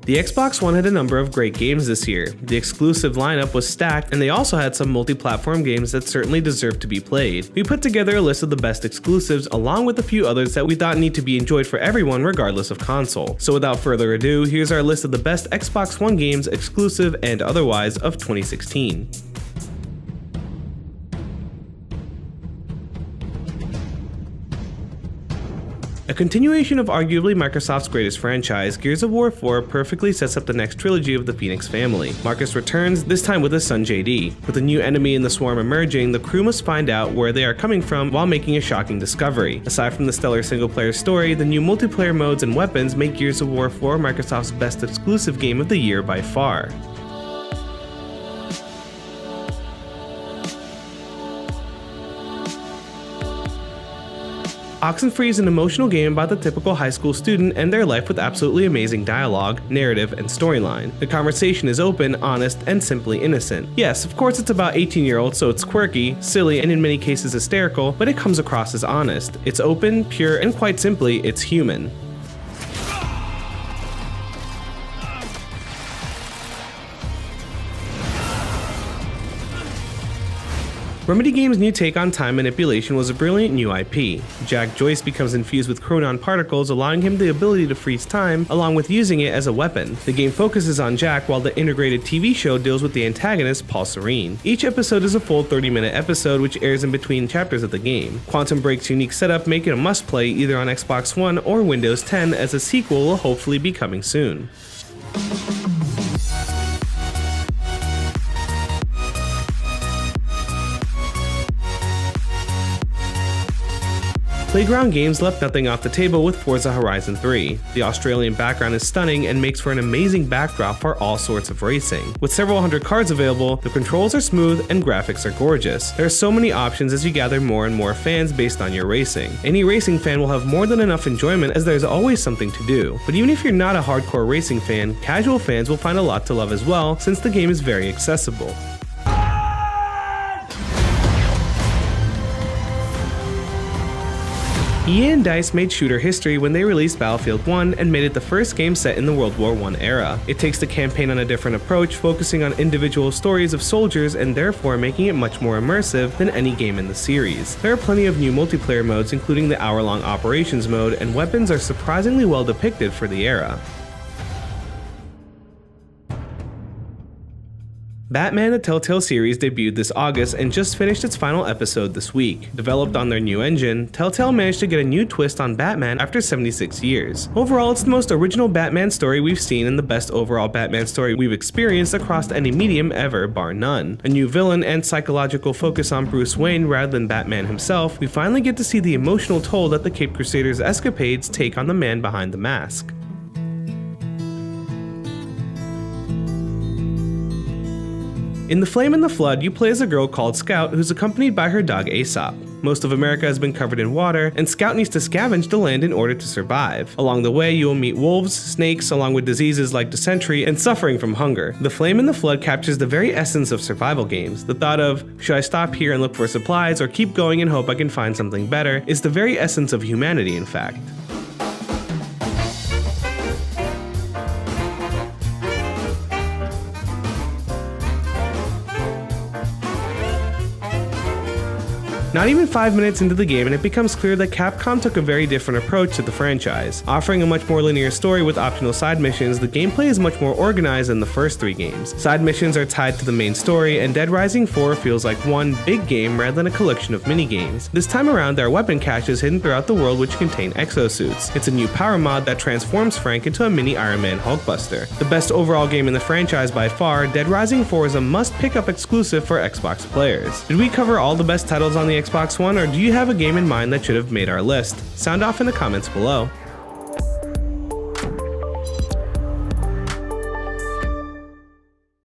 The Xbox One had a number of great games this year. The exclusive lineup was stacked, and they also had some multi-platform games that certainly deserved to be played. We put together a list of the best exclusives along with a few others that we thought need to be enjoyed for everyone regardless of console. So without further ado, here's our list of the best Xbox One games, exclusive and otherwise, of 2016. A continuation of arguably Microsoft's greatest franchise, Gears of War 4 perfectly sets up the next trilogy of the Phoenix family. Marcus returns, this time with his son JD. With a new enemy in the swarm emerging, the crew must find out where they are coming from while making a shocking discovery. Aside from the stellar single-player story, the new multiplayer modes and weapons make Gears of War 4 Microsoft's best exclusive game of the year by far. OXENFREE is an emotional game about the typical high school student and their life with absolutely amazing dialogue, narrative, and storyline. The conversation is open, honest, and simply innocent. Yes, of course it's about 18-year-olds, so it's quirky, silly, and in many cases hysterical, but it comes across as honest. It's open, pure, and quite simply, it's human. Remedy Games' new take on time manipulation was a brilliant new IP. Jack Joyce becomes infused with chronon particles, allowing him the ability to freeze time, along with using it as a weapon. The game focuses on Jack, while the integrated TV show deals with the antagonist, Paul Serene. Each episode is a full 30-minute episode, which airs in between chapters of the game. Quantum Break's unique setup make it a must-play either on Xbox One or Windows 10, as a sequel will hopefully be coming soon. Playground Games left nothing off the table with Forza Horizon 3. The Australian background is stunning and makes for an amazing backdrop for all sorts of racing. With several hundred cars available, the controls are smooth and graphics are gorgeous. There are so many options as you gather more and more fans based on your racing. Any racing fan will have more than enough enjoyment, as there's always something to do. But even if you're not a hardcore racing fan, casual fans will find a lot to love as well, since the game is very accessible. EA and DICE made shooter history when they released Battlefield 1 and made it the first game set in the World War I era. It takes the campaign on a different approach, focusing on individual stories of soldiers and therefore making it much more immersive than any game in the series. There are plenty of new multiplayer modes, including the hour-long operations mode, and weapons are surprisingly well depicted for the era. Batman: The Telltale series debuted this August and just finished its final episode this week. Developed on their new engine, Telltale managed to get a new twist on Batman after 76 years. Overall, it's the most original Batman story we've seen and the best overall Batman story we've experienced across any medium ever, bar none. A new villain and psychological focus on Bruce Wayne rather than Batman himself, we finally get to see the emotional toll that the Cape Crusaders' escapades take on the man behind the mask. In The Flame and the Flood, you play as a girl called Scout who's accompanied by her dog Aesop. Most of America has been covered in water, and Scout needs to scavenge the land in order to survive. Along the way, you will meet wolves, snakes, along with diseases like dysentery and suffering from hunger. The Flame and the Flood captures the very essence of survival games. The thought of, should I stop here and look for supplies or keep going and hope I can find something better, is the very essence of humanity, in fact. Not even 5 minutes into the game and it becomes clear that Capcom took a very different approach to the franchise. Offering a much more linear story with optional side missions, the gameplay is much more organized than the first 3 games. Side missions are tied to the main story, and Dead Rising 4 feels like one big game rather than a collection of mini-games. This time around, there are weapon caches hidden throughout the world which contain exosuits. It's a new power mod that transforms Frank into a mini Iron Man Hulkbuster. The best overall game in the franchise by far, Dead Rising 4 is a must-pick-up exclusive for Xbox players. Did we cover all the best titles on the Xbox One, or do you have a game in mind that should have made our list? Sound off in the comments below.